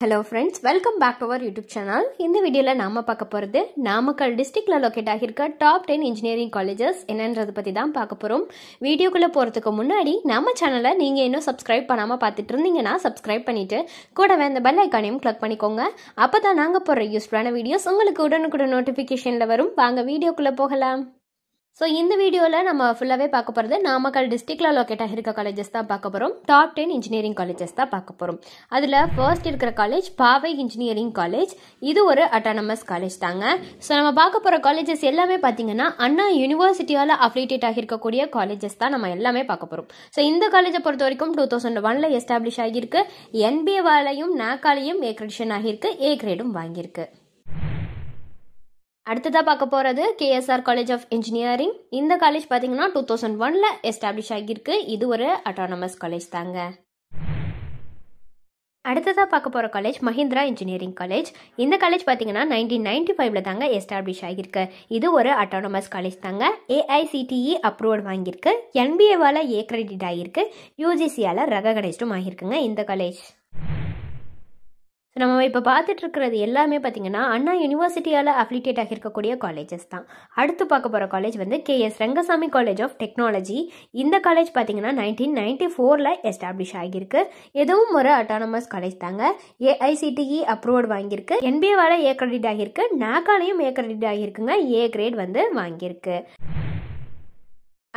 Hello friends, welcome back to our YouTube channel. In this video, நாம பார்க்க போறது நாமக்கல் டிஸ்ட்ரிக்ட்ல லொகேட் ஆகியிருக்க டாப் 10 இன்ஜினியரிங் காலேजेस என்னன்றத பத்தி தான் பார்க்க போறோம். வீடியோக்குள்ள போறதுக்கு முன்னாடி நம்ம சேனலை நீங்க இன்னும் சப்ஸ்கிரைப் பண்ணாம பார்த்துட்டு இருந்தீங்கன்னா சப்ஸ்கிரைப் பண்ணிட்டு கூடவே அந்த பெல் ஐகானையும் கிளிக் பண்ணிக்கோங்க. அப்பதான் நாங்க போற யூஸ்ஃபுல்லான வீடியோஸ் உங்களுக்கு உடனுக்குடன் நோட்டிபிகேஷன்ல வரும். வாங்க வீடியோக்குள்ள போகலாம். So, in this video, we will talk about Namakkal district colleges. Top 10 engineering colleges. That's first college, Pavai Engineering College. This is an autonomous college. So, we will talk about colleges. Anna University affiliated colleges. So, in college, 2001 established NBA NACALayum accreditation A grade. அடுத்ததா பார்க்க போறது KSR College of Engineering. இந்த college பாத்தீங்கன்னா 2001ல establish ஆகியிருக்கு. இது ஒரு autonomous college தாங்க. அடுத்ததா பார்க்க போற காலேஜ் மஹிந்திரா இன்ஜினியரிங் காலேஜ். இந்த காலேஜ் பாத்தீங்கன்னா 1995ல தாங்க எஸ்டாப்லிஷ் ஆகியிருக்கு. இது ஒரு autonomous காலேஜ் தாங்க. AICTE அப்ரூவ்ட் வாங்கியிருக்கு. NBA வால A கிரெடிட் ஆகியிருக்கு. UGC ஆல ரெகக்னைஸ்டும் ஆகியிருக்குங்க இந்த காலேஜ். நம்ம இப்போ பார்த்துட்டு இருக்கிறது எல்லாமே பார்த்தீங்கன்னா அண்ணா யூனிவர்சிட்டியால் அஃபிலியேட் ஆகியிருக்கக்கூடிய காலேஜஸ் தான். அடுத்து பார்க்க போகிற காலேஜ் வந்து KS Rangasamy college of technology. இந்த காலேஜ் பார்த்தீங்கன்னா 1994ல எஸ்டாப்ளிஷ் ஆகியிருக்கு. இதுவும் ஒரு அட்டானமஸ் காலேஜ் தாங்க. AICTE அப்ரூவ்ட் வாங்கியிருக்கு. NBA-வால A கிரெடிட் ஆகியிருக்கு. NACALayum A கிரெடிட் ஆகியிருக்குங்க. A கிரேட் வந்து வாங்கியிருக்கு.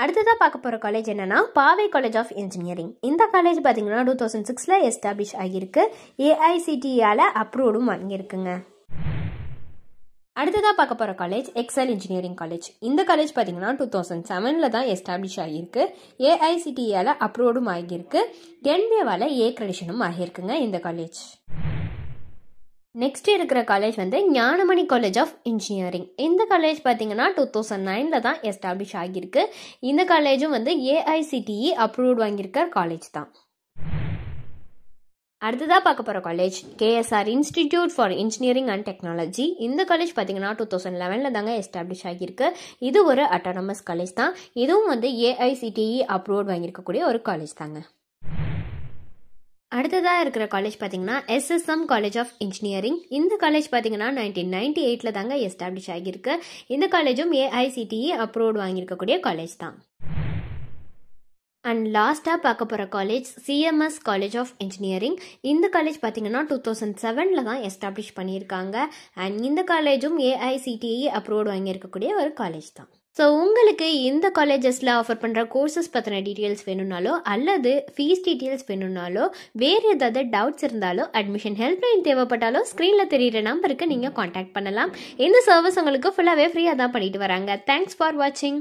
அடுத்ததா பார்க்க போற காலேஜ் என்னன்னா பாவை காலேஜ் ஆஃப் இன்ஜினியரிங். இந்த காலேஜ் பாத்தீங்கன்னா 2006ல எஸ்டாப்லிஷ் ஆகியிருக்கு. AICTE ஆல அப்ரூவ்டும் வாங்கியிருக்குங்க. அடுத்ததா பார்க்க போற காலேஜ் எக்ஸல் இன்ஜினியரிங் காலேஜ். இந்த காலேஜ் பாத்தீங்கன்னா 2007ல தான் எஸ்டாப்லிஷ் ஆகியிருக்கு. AICTE ஆல அப்ரூவ்டும் ஆகியிருக்கு. NBA-வால A கிரெடிஷனும் ஆகியிருக்குங்க இந்த காலேஜ். நெக்ஸ்ட் இருக்கிற காலேஜ் வந்து ஞானமணி காலேஜ் ஆஃப் இன்ஜினியரிங். இந்த காலேஜ் பார்த்தீங்கன்னா 2009ல தான் எஸ்டாப்ளிஷ் ஆகியிருக்கு. இந்த காலேஜும் வந்து AICTE அப்ரூவ்ட் வாங்கியிருக்க காலேஜ் தான். அடுத்ததாக பார்க்க போகிற college KSR institute for engineering and technology. இந்த காலேஜ் பார்த்தீங்கன்னா 2011ல தாங்க எஸ்டாப்ளிஷ் ஆகியிருக்கு. இது ஒரு அட்டானமஸ் காலேஜ் தான். இதுவும் வந்து AICTE அப்ரூவ்ட் வாங்கியிருக்கக்கூடிய ஒரு காலேஜ் தாங்க. அடுத்ததாக இருக்கிற காலேஜ் பார்த்தீங்கன்னா SSM காலேஜ் ஆஃப் இன்ஜினியரிங். இந்த காலேஜ் பார்த்தீங்கன்னா 1998ல தாங்க எஸ்டாப்ளிஷ் ஆகியிருக்கு. இந்த காலேஜும் AICTE அப்ரூவ்ட் வாங்கியிருக்கக்கூடிய காலேஜ் தான். அண்ட் லாஸ்ட்டாக பார்க்க போகிற college CMS college of engineering. இந்த காலேஜ் பார்த்தீங்கன்னா 2007ல தான் எஸ்டாப்ளிஷ் பண்ணியிருக்காங்க. அண்ட் இந்த காலேஜும் AICTE அப்ரூவ்ட் வாங்கியிருக்கக்கூடிய ஒரு காலேஜ் தான். ஸோ உங்களுக்கு இந்த காலேஜஸில் ஆஃபர் பண்ணுற கோர்சஸ் பற்றின டீட்டெயில்ஸ் வேணும்னாலோ அல்லது ஃபீஸ் டீட்டெயில்ஸ் வேணும்னாலோ வேறு ஏதாவது டவுட்ஸ் இருந்தாலோ அட்மிஷன் ஹெல்ப்லைன் தேவைப்பட்டாலோ ஸ்க்ரீனில் தெரியிற நம்பருக்கு நீங்கள் காண்டாக்ட் பண்ணலாம். இந்த சர்வீஸ் உங்களுக்கு ஃபுல்லாகவே ஃப்ரீயாக தான் பண்ணிட்டு வராங்க. தேங்க்ஸ் ஃபார் வாட்சிங்.